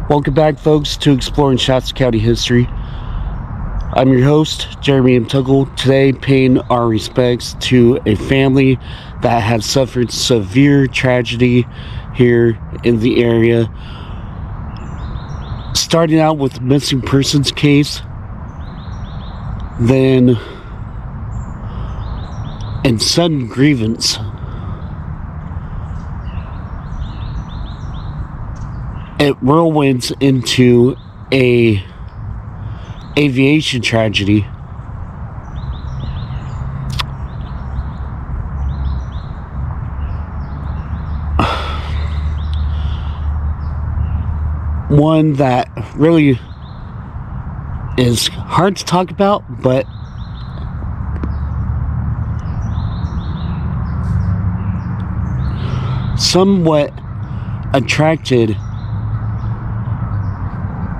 Welcome back, folks, to Exploring Shasta County History. I'm your host, Jeremy M. Tuggle, today paying our respects to a family that has suffered severe tragedy here in the area. Starting out with the missing persons case, then and sudden grievance. It whirlwinds into a aviation tragedy. One that really is hard to talk about, but somewhat attracted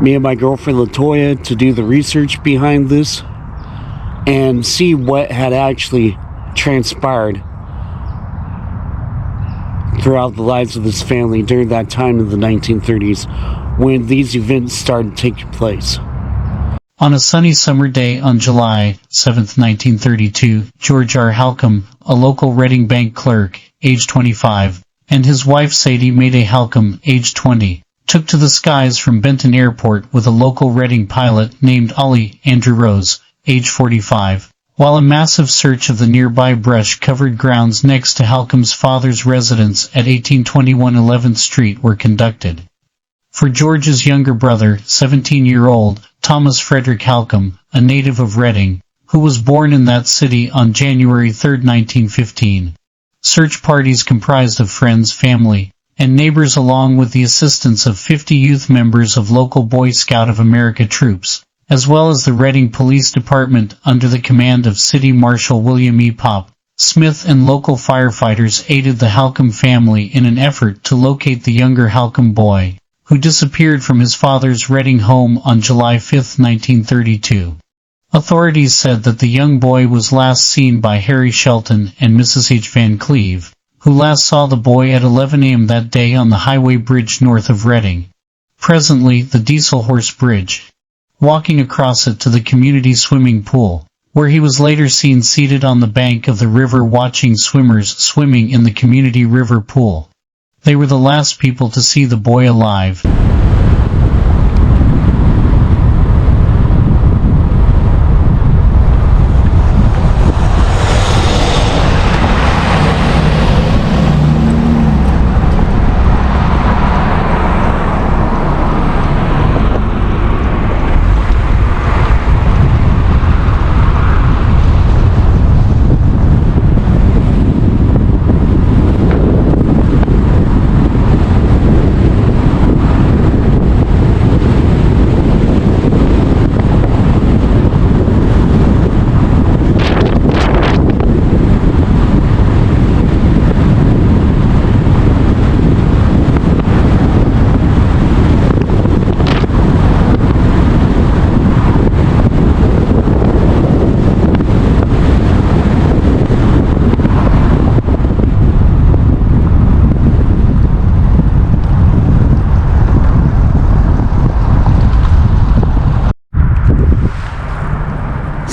me and my girlfriend Latoya to do the research behind this and see what had actually transpired throughout the lives of this family during that time in the 1930s when these events started taking place. On a sunny summer day on July 7, 1932, George R. Halcomb, a local Reading bank clerk, age 25, and his wife Sadie Mayday Halcomb, age 20, took to the skies from Benton Airport with a local Reading pilot named Ollie Andrew Rose, age 45, while a massive search of the nearby brush-covered grounds next to Halcomb's father's residence at 1821 11th Street were conducted. For George's younger brother, 17-year-old Thomas Frederick Halcomb, a native of Reading, who was born in that city on January 3, 1915. Search parties comprised of friends, family, and neighbors along with the assistance of 50 youth members of local Boy Scout of America troops, as well as the Reading Police Department under the command of City Marshal William E. Pop Smith, and local firefighters aided the Halcomb family in an effort to locate the younger Halcomb boy, who disappeared from his father's Reading home on July 5, 1932. Authorities said that the young boy was last seen by Harry Shelton and Mrs. H. Van Cleve, who last saw the boy at 11 a.m. that day on the highway bridge north of Reading, presently the Diesel Horse Bridge, walking across it to the community swimming pool, where he was later seen seated on the bank of the river watching swimmers swimming in the community river pool. They were the last people to see the boy alive.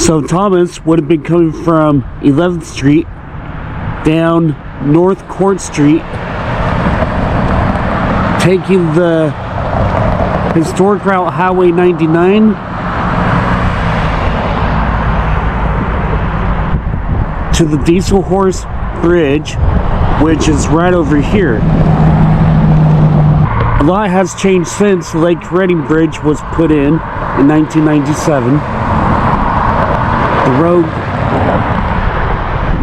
So Thomas would have been coming from 11th Street down North Court Street, taking the historic route Highway 99 to the Diesel Horse Bridge, which is right over here. A lot has changed since the Lake Reading Bridge was put in 1997. The road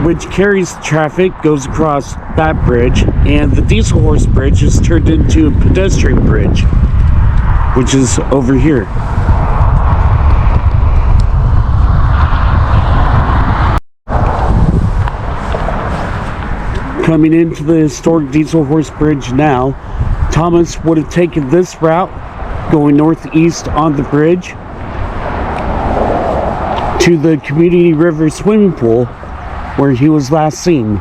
which carries traffic goes across that bridge, and the Diesel Horse Bridge is turned into a pedestrian bridge, which is over here. Coming into the historic Diesel Horse Bridge now, Thomas would have taken this route going northeast on the bridge to the community river swimming pool where he was last seen.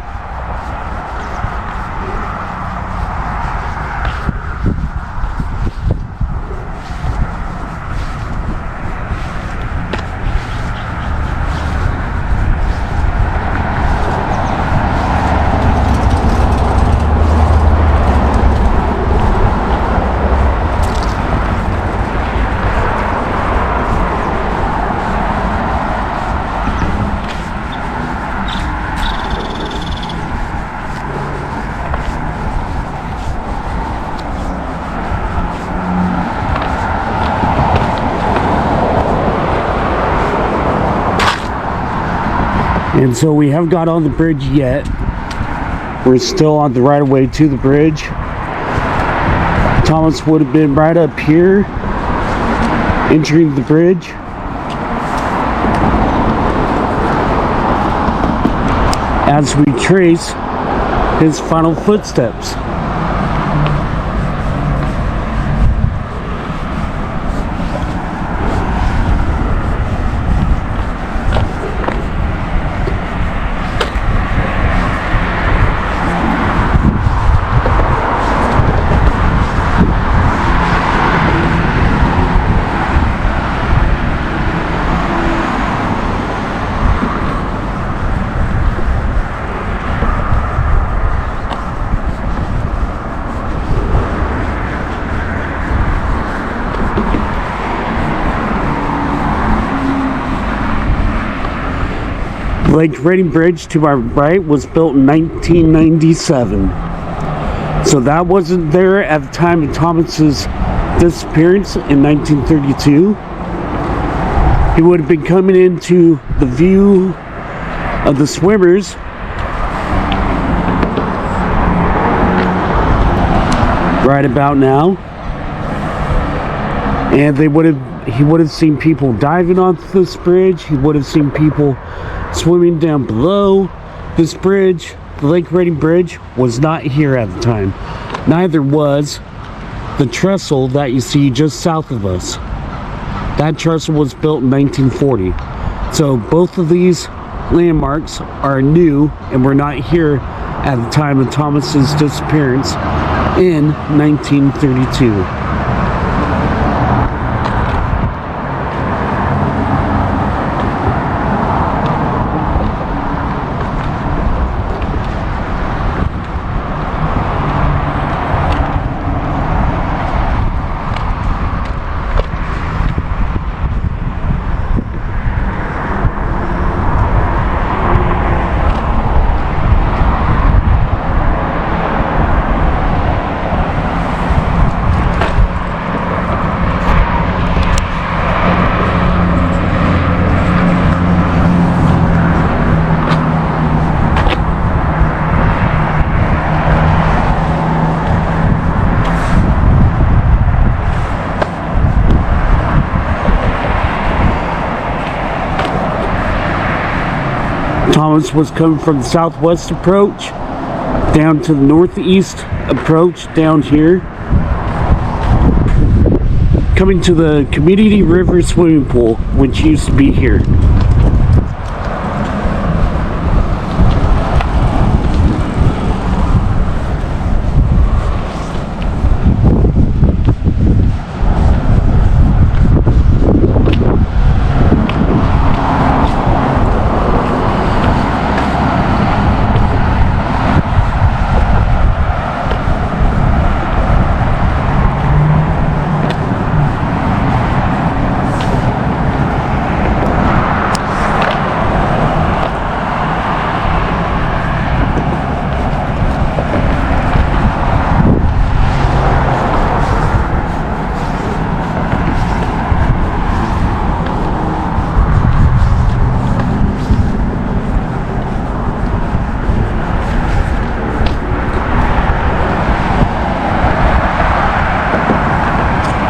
And so we haven't got on the bridge yet. We're still on the right of way to the bridge. Thomas would have been right up here, entering the bridge. As we trace his final footsteps. Lake Reading Bridge to my right was built in 1997. So that wasn't there at the time of Thomas's disappearance in 1932. He would have been coming into the view of the swimmers right about now. And he would have seen people diving onto this bridge. He would have seen people swimming down below this bridge. The Lake Reading Bridge was not here at the time. Neither was the trestle that you see just south of us. That trestle was built in 1940. So both of these landmarks are new and were not here at the time of Thomas's disappearance in 1932. Thomas was coming from the southwest approach down to the northeast approach down here, coming to the Community River swimming pool, which used to be here.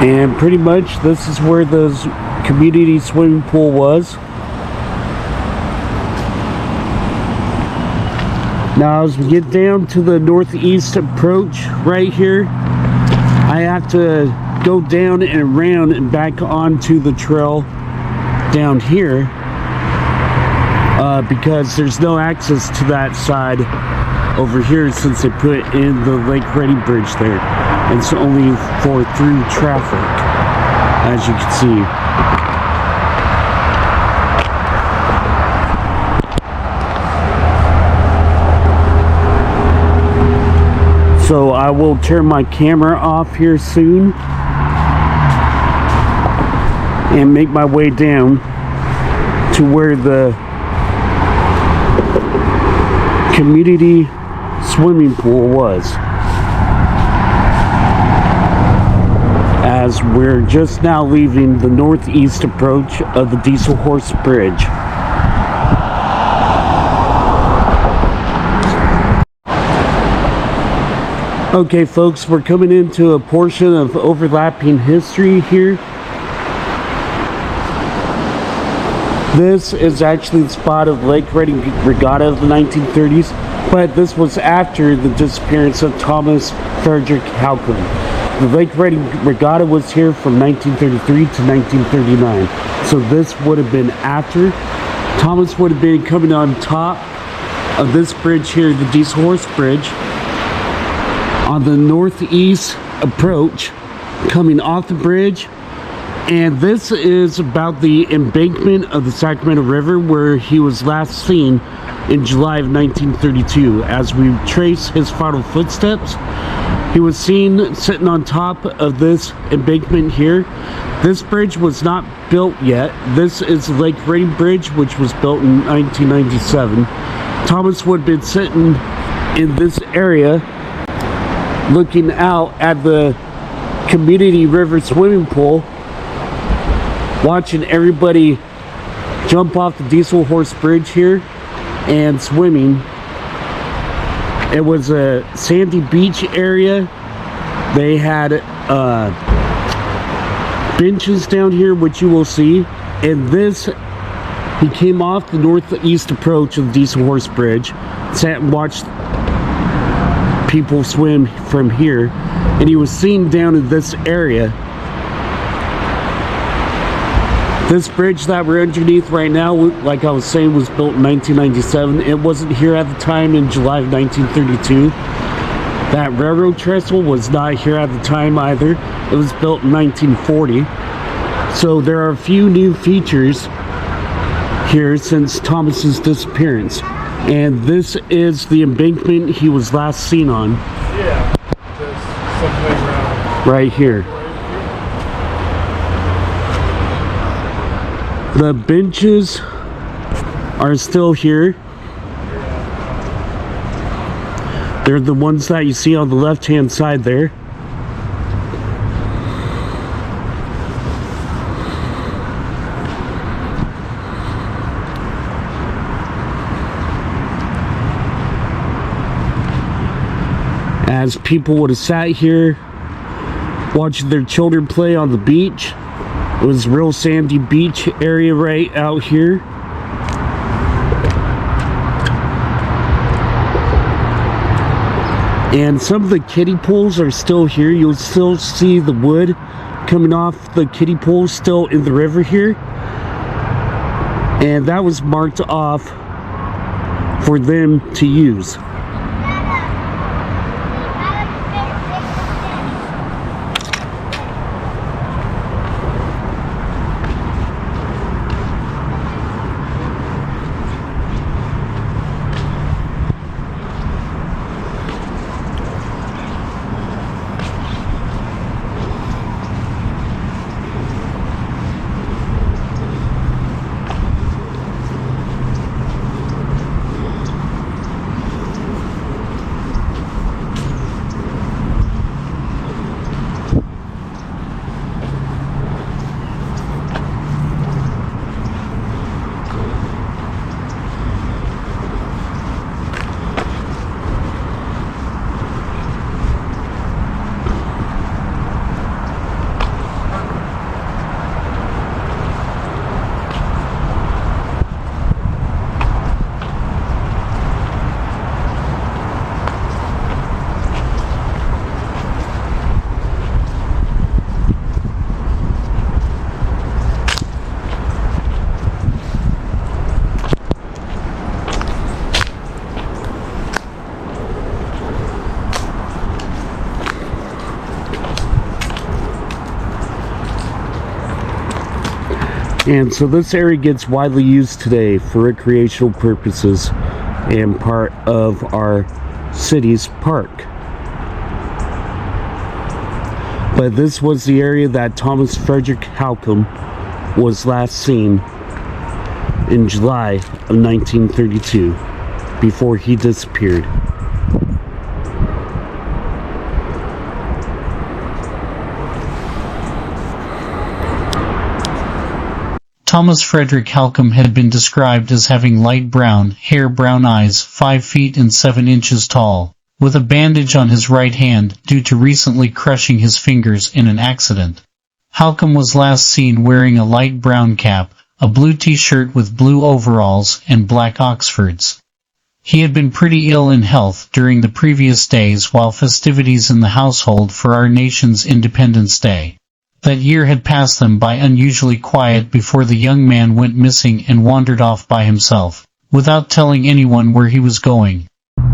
And pretty much this is where the community swimming pool was. Now as we get down to the northeast approach right here, I have to go down and around and back onto the trail down here because there's no access to that side over here since they put in the Lake Reading Bridge there. It's only for through traffic, as you can see. So I will turn my camera off here soon and make my way down to where the community swimming pool was, as we're just now leaving the northeast approach of the Diesel Horse Bridge. Okay, folks, we're coming into a portion of overlapping history here. This is actually the spot of Lake Reading Regatta of the 1930s, but this was after the disappearance of Thomas Frederick Halcomb. The Lake Reading Regatta was here from 1933 to 1939, so this would have been after. Thomas would have been coming on top of this bridge here, the Diesel Horse Bridge, on the northeast approach, coming off the bridge. And this is about the embankment of the Sacramento River where he was last seen in July of 1932. As we trace his final footsteps, he was seen sitting on top of this embankment here. This bridge was not built yet. This is the Lake Reading Bridge, which was built in 1997. Thomas would have been sitting in this area looking out at the community river swimming pool, watching everybody jump off the Diesel Horse Bridge here and swimming. It was a sandy beach area. They had benches down here, which you will see. And this, he came off the northeast approach of the Diesel Horse Bridge, sat and watched people swim from here, and he was seen down in this area. This bridge that we're underneath right now, like I was saying, was built in 1997. It wasn't here at the time in July of 1932. That railroad trestle was not here at the time either. It was built in 1940. So there are a few new features here since Thomas's disappearance. And this is the embankment he was last seen on. Yeah, just something around. Right here. The benches are still here. They're the ones that you see on the left-hand side there. As people would have sat here watching their children play on the beach. It was a real sandy beach area right out here. And some of the kiddie pools are still here. You'll still see the wood coming off the kiddie pools still in the river here. And that was marked off for them to use. And so this area gets widely used today for recreational purposes and part of our city's park. But this was the area that Thomas Frederick Halcomb was last seen in July of 1932 before he disappeared. Thomas Frederick Halcomb had been described as having light brown hair, brown eyes, 5 feet and 7 inches tall, with a bandage on his right hand due to recently crushing his fingers in an accident. Halcomb was last seen wearing a light brown cap, a blue t-shirt with blue overalls, and black Oxfords. He had been pretty ill in health during the previous days while festivities in the household for our nation's Independence Day. That year had passed them by unusually quiet before the young man went missing and wandered off by himself, without telling anyone where he was going.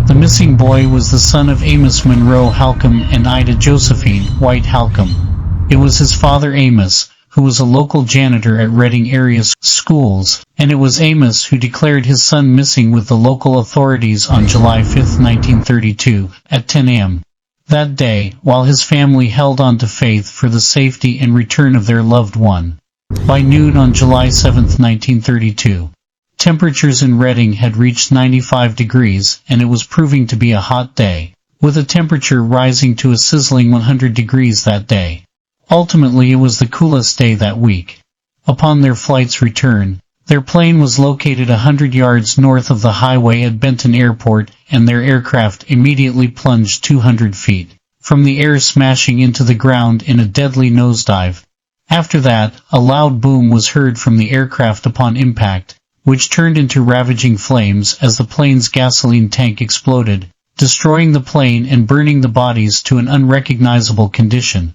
The missing boy was the son of Amos Monroe Halcomb and Ida Josephine White Halcomb. It was his father Amos, who was a local janitor at Reading area schools, and it was Amos who declared his son missing with the local authorities on July 5, 1932, at 10 a.m. That day, while his family held on to faith for the safety and return of their loved one. By noon on July 7, 1932, temperatures in Reading had reached 95 degrees, and it was proving to be a hot day, with the temperature rising to a sizzling 100 degrees that day. Ultimately, it was the coolest day that week. Upon their flight's return, their plane was located 100 yards north of the highway at Benton Airport, and their aircraft immediately plunged 200 feet from the air, smashing into the ground in a deadly nosedive. After that, a loud boom was heard from the aircraft upon impact, which turned into ravaging flames as the plane's gasoline tank exploded, destroying the plane and burning the bodies to an unrecognizable condition.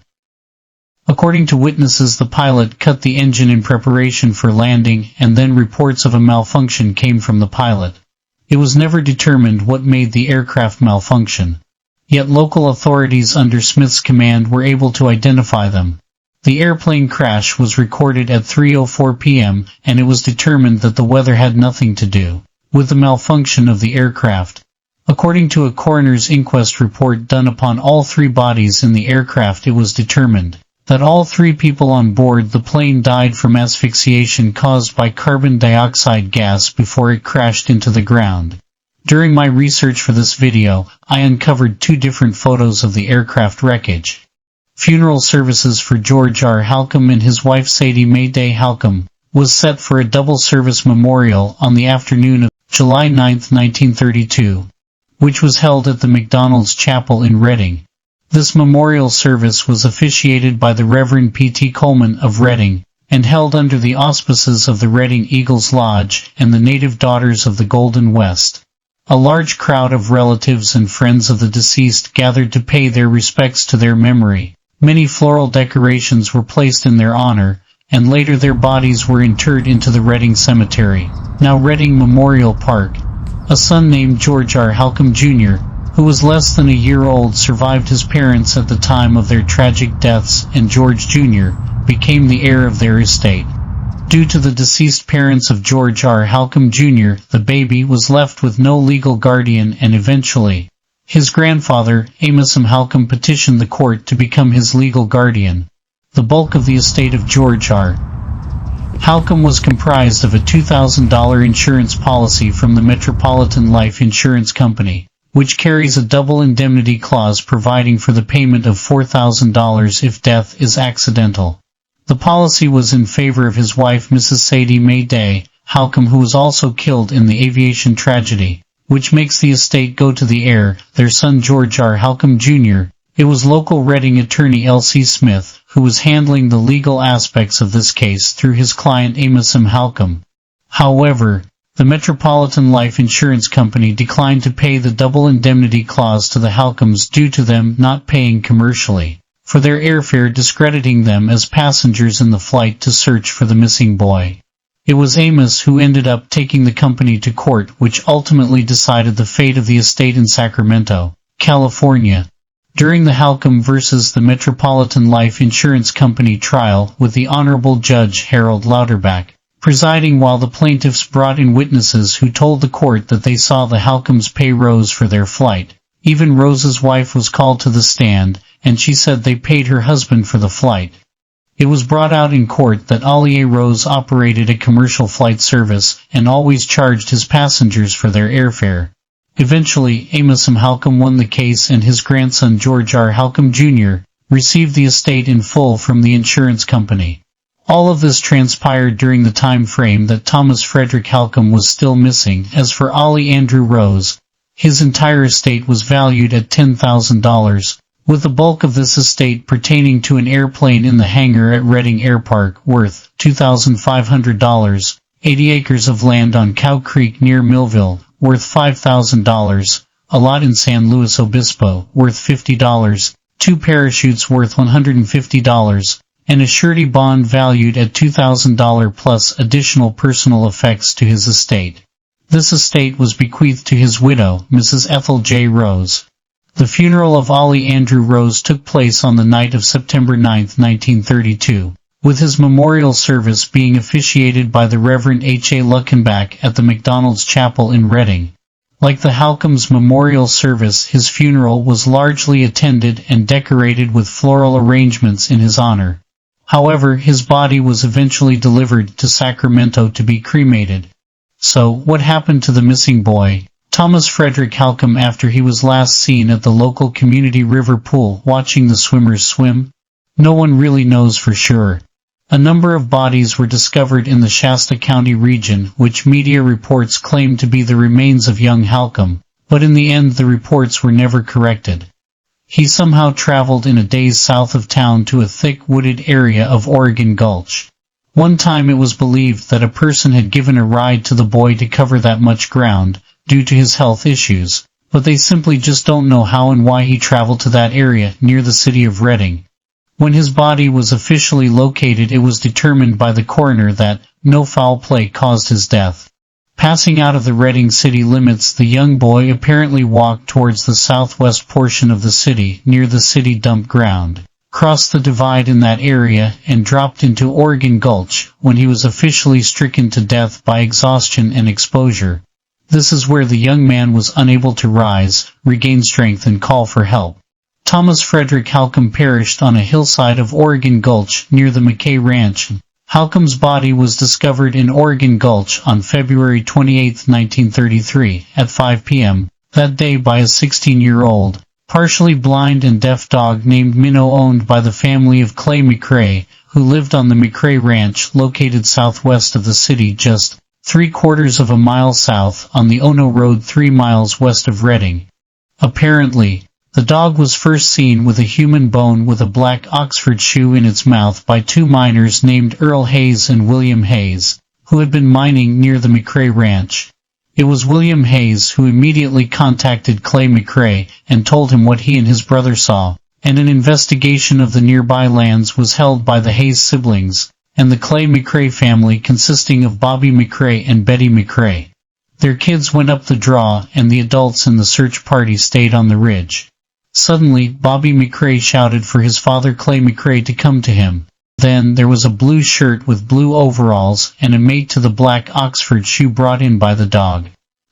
According to witnesses, the pilot cut the engine in preparation for landing, and then reports of a malfunction came from the pilot. It was never determined what made the aircraft malfunction. Yet local authorities under Smith's command were able to identify them. The airplane crash was recorded at 3:04 p.m., and it was determined that the weather had nothing to do with the malfunction of the aircraft. According to a coroner's inquest report done upon all three bodies in the aircraft, it was determined that all three people on board the plane died from asphyxiation caused by carbon dioxide gas before it crashed into the ground. During my research for this video, I uncovered two different photos of the aircraft wreckage. Funeral services for George R. Halcomb and his wife Sadie Mae Day Halcomb was set for a double-service memorial on the afternoon of July 9, 1932, which was held at the McDonald's Chapel in Reading. This memorial service was officiated by the Reverend P.T. Coleman of Reading, and held under the auspices of the Reading Eagles Lodge and the Native Daughters of the Golden West. A large crowd of relatives and friends of the deceased gathered to pay their respects to their memory. Many floral decorations were placed in their honor, and later their bodies were interred into the Reading Cemetery, now Reading Memorial Park. A son named George R. Halcomb Jr., who was less than a year old, survived his parents at the time of their tragic deaths, and George Jr. became the heir of their estate. Due to the deceased parents of George R. Halcomb Jr., the baby was left with no legal guardian, and eventually his grandfather, Amos M. Halcomb, petitioned the court to become his legal guardian. The bulk of the estate of George R. Halcomb was comprised of a $2,000 insurance policy from the Metropolitan Life Insurance Company, which carries a double indemnity clause providing for the payment of $4,000 if death is accidental. The policy was in favor of his wife Mrs. Sadie Mae Day Halcomb, who was also killed in the aviation tragedy, which makes the estate go to the heir, their son George R. Halcomb Jr. It was local Reading attorney L.C. Smith who was handling the legal aspects of this case through his client Amos M. Halcomb. However, the Metropolitan Life Insurance Company declined to pay the double indemnity clause to the Halcombs due to them not paying commercially for their airfare, discrediting them as passengers in the flight to search for the missing boy. It was Amos who ended up taking the company to court, which ultimately decided the fate of the estate in Sacramento, California. During the Halcomb versus the Metropolitan Life Insurance Company trial, with the Honorable Judge Harold Louderback presiding, while the plaintiffs brought in witnesses who told the court that they saw the Halcombs pay Rose for their flight. Even Rose's wife was called to the stand, and she said they paid her husband for the flight. It was brought out in court that Ollie A. Rose operated a commercial flight service and always charged his passengers for their airfare. Eventually, Amos M. Halcomb won the case, and his grandson George R. Halcomb Jr. received the estate in full from the insurance company. All of this transpired during the time frame that Thomas Frederick Halcomb was still missing. As for Ollie Andrew Rose, His entire estate was valued at $10,000, with the bulk of this estate pertaining to an airplane in the hangar at Reading Airpark worth $2,500, 80 acres of land on Cow Creek near Millville worth $5,000, a lot in San Luis Obispo worth $50, 2 parachutes worth $150, and a surety bond valued at $2,000 plus additional personal effects to his estate. This estate was bequeathed to his widow, Mrs. Ethel J. Rose. The funeral of Ollie Andrew Rose took place on the night of September 9, 1932, with his memorial service being officiated by the Reverend H. A. Luckenbach at the McDonald's Chapel in Reading. Like the Halcomb's memorial service, his funeral was largely attended and decorated with floral arrangements in his honor. However, his body was eventually delivered to Sacramento to be cremated. So, what happened to the missing boy, Thomas Frederick Halcomb, after he was last seen at the local community river pool watching the swimmers swim? No one really knows for sure. A number of bodies were discovered in the Shasta County region, which media reports claimed to be the remains of young Halcomb, but in the end the reports were never corrected. He somehow traveled in a daze south of town to a thick wooded area of Oregon Gulch. One time it was believed that a person had given a ride to the boy to cover that much ground, due to his health issues, but they simply just don't know how and why he traveled to that area near the city of Reading. When his body was officially located, it was determined by the coroner that no foul play caused his death. Passing out of the Reading city limits, the young boy apparently walked towards the southwest portion of the city near the city dump ground, crossed the divide in that area, and dropped into Oregon Gulch when he was officially stricken to death by exhaustion and exposure. This is where the young man was unable to rise, regain strength, and call for help. Thomas Frederick Halcomb perished on a hillside of Oregon Gulch near the McKay Ranch. Halcomb's body was discovered in Oregon Gulch on February 28, 1933, at 5 p.m. that day by a 16-year-old, partially blind and deaf dog named Minnow, owned by the family of Clay McRae, who lived on the McRae Ranch located southwest of the city, just 3/4 of a mile south on the Ono Road 3 miles west of Reading. Apparently, the dog was first seen with a human bone with a black Oxford shoe in its mouth by 2 miners named Earl Hayes and William Hayes, who had been mining near the McRae Ranch. It was William Hayes who immediately contacted Clay McRae and told him what he and his brother saw, and an investigation of the nearby lands was held by the Hayes siblings and the Clay McRae family, consisting of Bobby McRae and Betty McRae. Their kids went up the draw, and the adults in the search party stayed on the ridge. Suddenly, Bobby McRae shouted for his father Clay McRae to come to him. Then, there was a blue shirt with blue overalls and a mate to the black Oxford shoe brought in by the dog.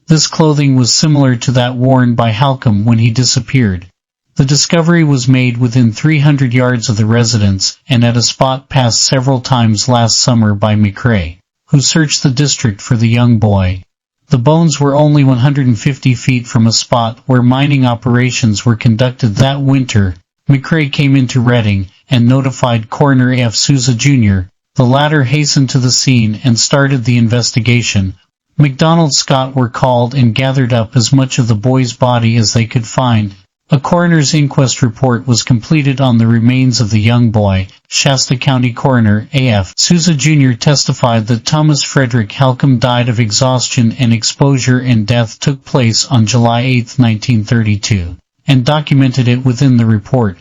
This clothing was similar to that worn by Halcomb when he disappeared. The discovery was made within 300 yards of the residence, and at a spot passed several times last summer by McRae, who searched the district for the young boy. The bones were only 150 feet from a spot where mining operations were conducted that winter. McRae came into Reading and notified Coroner A.F. Souza Jr. The latter hastened to the scene and started the investigation. McDonald Scott were called and gathered up as much of the boy's body as they could find. A coroner's inquest report was completed on the remains of the young boy. Shasta County Coroner A.F. Souza Jr. testified that Thomas Frederick Halcomb died of exhaustion and exposure, and death took place on July 8, 1932, and documented it within the report.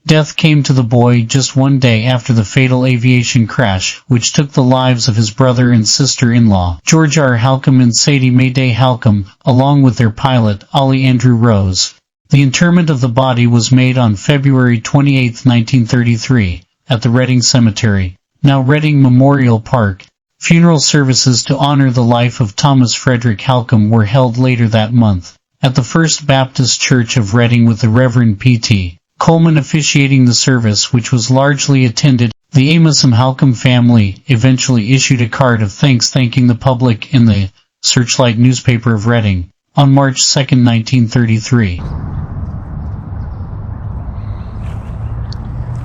Death came to the boy just one day after the fatal aviation crash, which took the lives of his brother and sister-in-law, George R. Halcomb and Sadie Mayday Halcomb, along with their pilot, Ollie Andrew Rose. The interment of the body was made on February 28, 1933, at the Reading Cemetery, now Reading Memorial Park. Funeral services to honor the life of Thomas Frederick Halcomb were held later that month, at the First Baptist Church of Reading, with the Reverend P.T. Coleman officiating the service, which was largely attended. The Amos and Halcomb family eventually issued a card of thanks thanking the public in the Searchlight newspaper of Reading on March 2, 1933.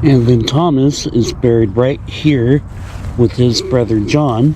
And then Thomas is buried right here with his brother John.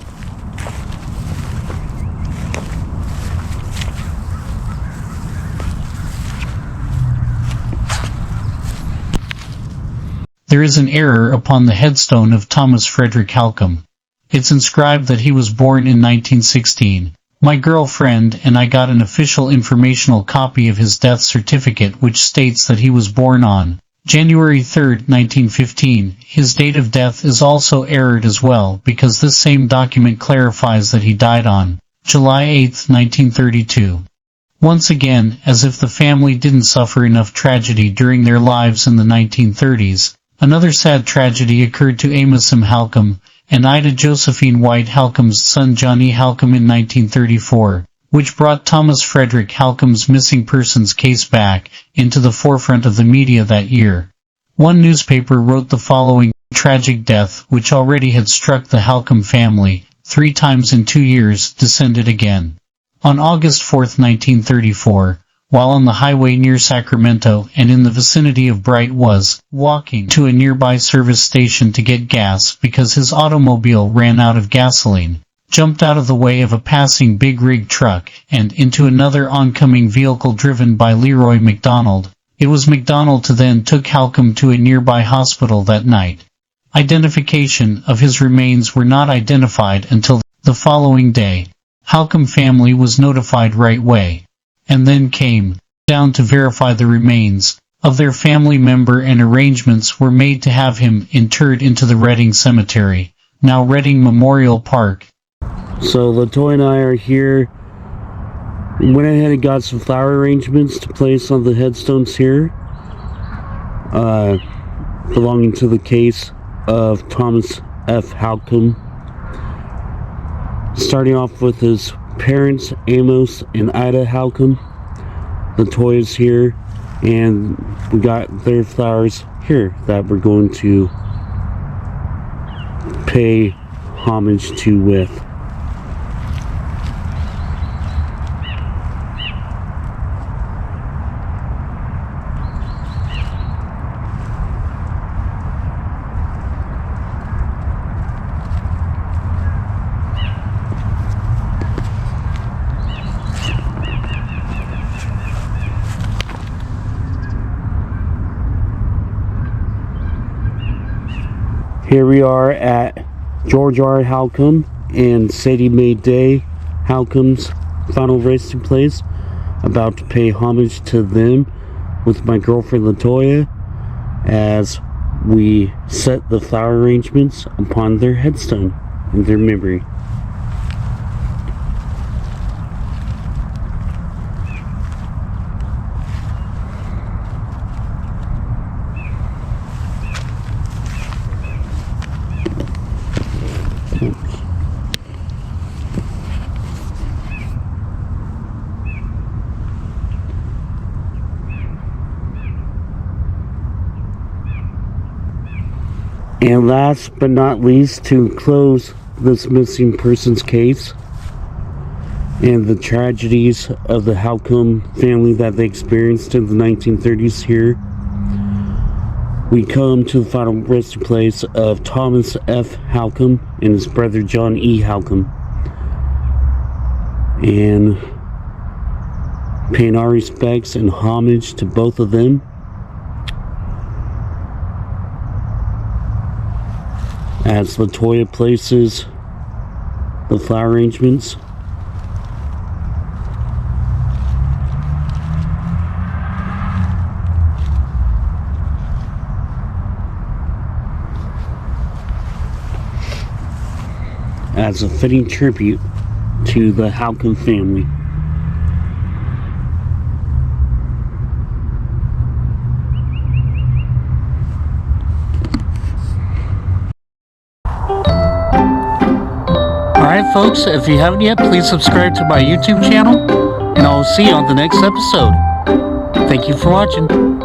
there is an error upon the headstone of Thomas Frederick Halcomb. It's inscribed that he was born in 1916. My girlfriend and I got an official informational copy of his death certificate which states that he was born on January 3, 1915. His date of death is also errored as well because this same document clarifies that he died on July 8, 1932. Once again, as if the family didn't suffer enough tragedy during their lives in the 1930s, another sad tragedy occurred to Amos M. Halcomb and Ida Josephine White Halcomb's son John E. Halcomb in 1934, which brought Thomas Frederick Halcomb's missing persons case back into the forefront of the media that year. One newspaper wrote the following: tragic death, which already had struck the Halcomb family 3 times in 2 years, descended again. On August 4, 1934, while on the highway near Sacramento and in the vicinity of Bright was walking to a nearby service station to get gas because his automobile ran out of gasoline, jumped out of the way of a passing big rig truck and into another oncoming vehicle driven by Leroy McDonald. It was McDonald who then took Halcomb to a nearby hospital that night. Identification of his remains were not identified until the following day. Halcomb family was notified right away, and then came down to verify the remains of their family member, and arrangements were made to have him interred into the Redding Cemetery, now Redding Memorial Park. So LaToya and I are here. Went ahead and got some flower arrangements to place on the headstones here, belonging to the case of Thomas F. Halcomb. Starting off with his parents, Amos and Ida Halcomb. LaToya's here, and we got their flowers here that we're going to pay homage to with. Here we are at George R. Halcomb and Sadie Mae Day Halcomb's final resting place, about to pay homage to them with my girlfriend LaToya as we set the flower arrangements upon their headstone in their memory. And last but not least, to close this missing persons case and the tragedies of the Halcomb family that they experienced in the 1930s here, we come to the final resting place of Thomas F. Halcomb and his brother John E. Halcomb, and paying our respects and homage to both of them. As LaToya places the flower arrangements, as a fitting tribute to the Halcomb family. Alright folks, if you haven't yet, please subscribe to my YouTube channel, and I'll see you on the next episode. Thank you for watching.